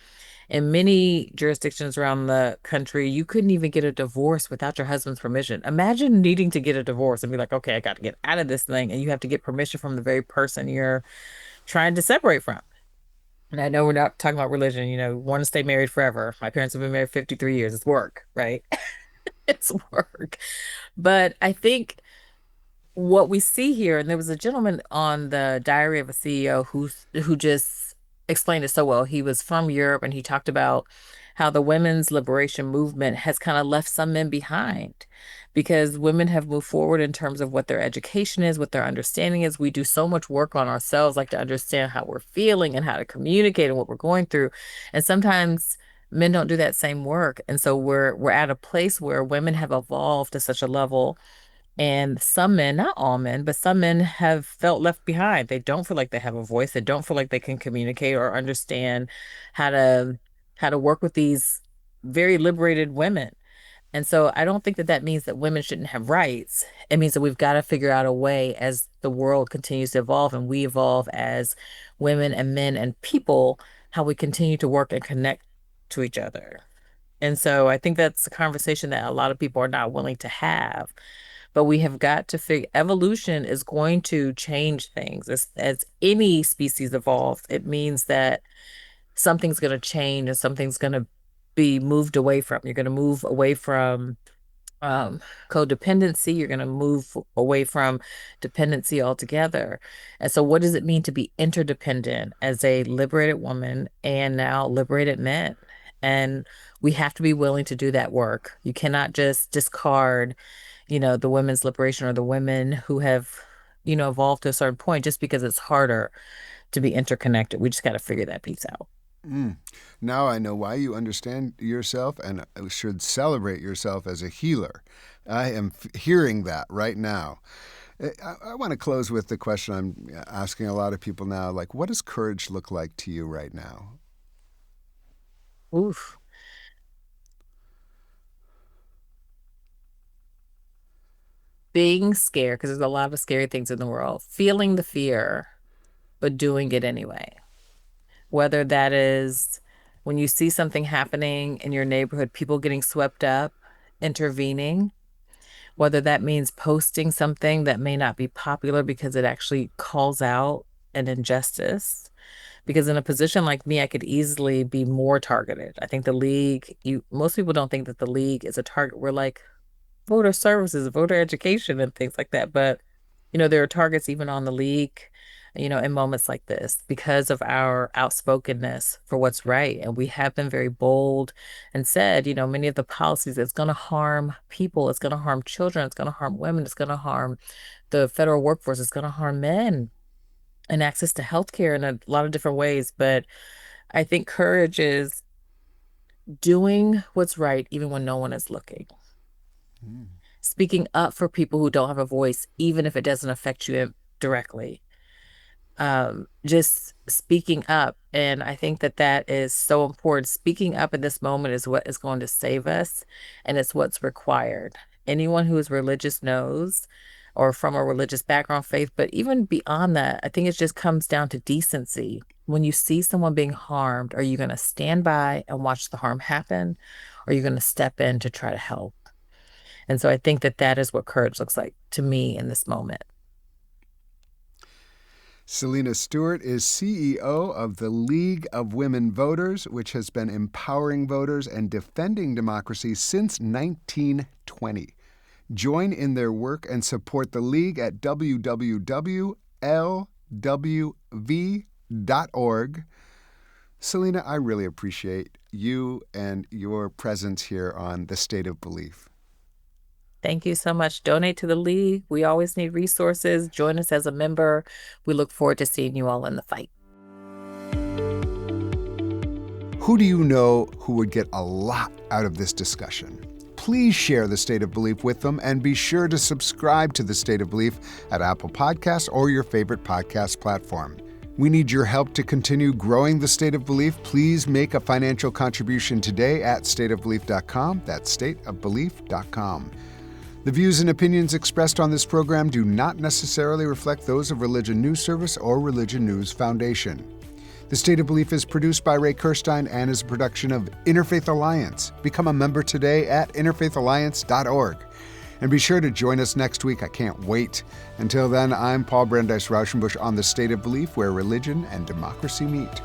In many jurisdictions around the country, you couldn't even get a divorce without your husband's permission. Imagine needing to get a divorce and be like, okay, I got to get out of this thing. And you have to get permission from the very person you're trying to separate from. And I know we're not talking about religion, want to stay married forever. My parents have been married 53 years. It's work, right? It's work. But I think what we see here, and there was a gentleman on the Diary of a CEO who just explained it so well. He was from Europe and he talked about how the women's liberation movement has kind of left some men behind because women have moved forward in terms of what their education is, what their understanding is. We do so much work on ourselves, like to understand how we're feeling and how to communicate and what we're going through. And sometimes men don't do that same work. And so we're at a place where women have evolved to such a level and some men, not all men, but some men have felt left behind. They don't feel like they have a voice. They don't feel like they can communicate or understand how to how to work with these very liberated women. And so I don't think that that means that women shouldn't have rights. It means that we've got to figure out a way as the world continues to evolve and we evolve as women and men and people, how we continue to work and connect to each other. And so I think that's a conversation that a lot of people are not willing to have. But we have got to figure evolution is going to change things. As any species evolves, it means that something's going to change and something's going to be moved away from. You're going to move away from um, codependency. You're going to move away from dependency altogether. And so, what does it mean to be interdependent as a liberated woman and now liberated men? And we have to be willing to do that work. You cannot just discard, the women's liberation or the women who have, evolved to a certain point just because it's harder to be interconnected. We just got to figure that piece out. Mm. Now I know why you understand yourself and should celebrate yourself as a healer. I am hearing that right now. I want to close with the question I'm asking a lot of people now, like, what does courage look like to you right now? Oof. being scared, because there's a lot of scary things in the world, feeling the fear, but doing it anyway. Whether that is when you see something happening in your neighborhood, people getting swept up, intervening, whether that means posting something that may not be popular because it actually calls out an injustice. Because in a position like me, I could easily be more targeted. I think the league, most people don't think that the league is a target. We're like voter services, voter education, and things like that. But, there are targets even on the league, in moments like this because of our outspokenness for what's right. And we have been very bold and said, many of the policies, it's going to harm people, it's going to harm children, it's going to harm women, it's going to harm the federal workforce, it's going to harm men and access to healthcare in a lot of different ways. But I think courage is doing what's right even when no one is looking. Speaking up for people who don't have a voice, even if it doesn't affect you directly. Just speaking up. And I think that that is so important. Speaking up in this moment is what is going to save us, and it's what's required. Anyone who is religious knows, or from a religious background, faith, but even beyond that, I think it just comes down to decency. When you see someone being harmed, are you going to stand by and watch the harm happen? Or are you going to step in to try to help? And so I think that that is what courage looks like to me in this moment. Celina Stewart is CEO of the League of Women Voters, which has been empowering voters and defending democracy since 1920. Join in their work and support the League at www.lwv.org. Celina, I really appreciate you and your presence here on The State of Belief. Thank you so much. Donate to the League. We always need resources. Join us as a member. We look forward to seeing you all in the fight. Who do you know who would get a lot out of this discussion? Please share The State of Belief with them and be sure to subscribe to The State of Belief at Apple Podcasts or your favorite podcast platform. We need your help to continue growing The State of Belief. Please make a financial contribution today at stateofbelief.com. That's stateofbelief.com. The views and opinions expressed on this program do not necessarily reflect those of Religion News Service or Religion News Foundation. The State of Belief is produced by Ray Kirstein and is a production of Interfaith Alliance. Become a member today at interfaithalliance.org. And be sure to join us next week. I can't wait. Until then, I'm Paul Brandeis Rauschenbusch on The State of Belief, where religion and democracy meet.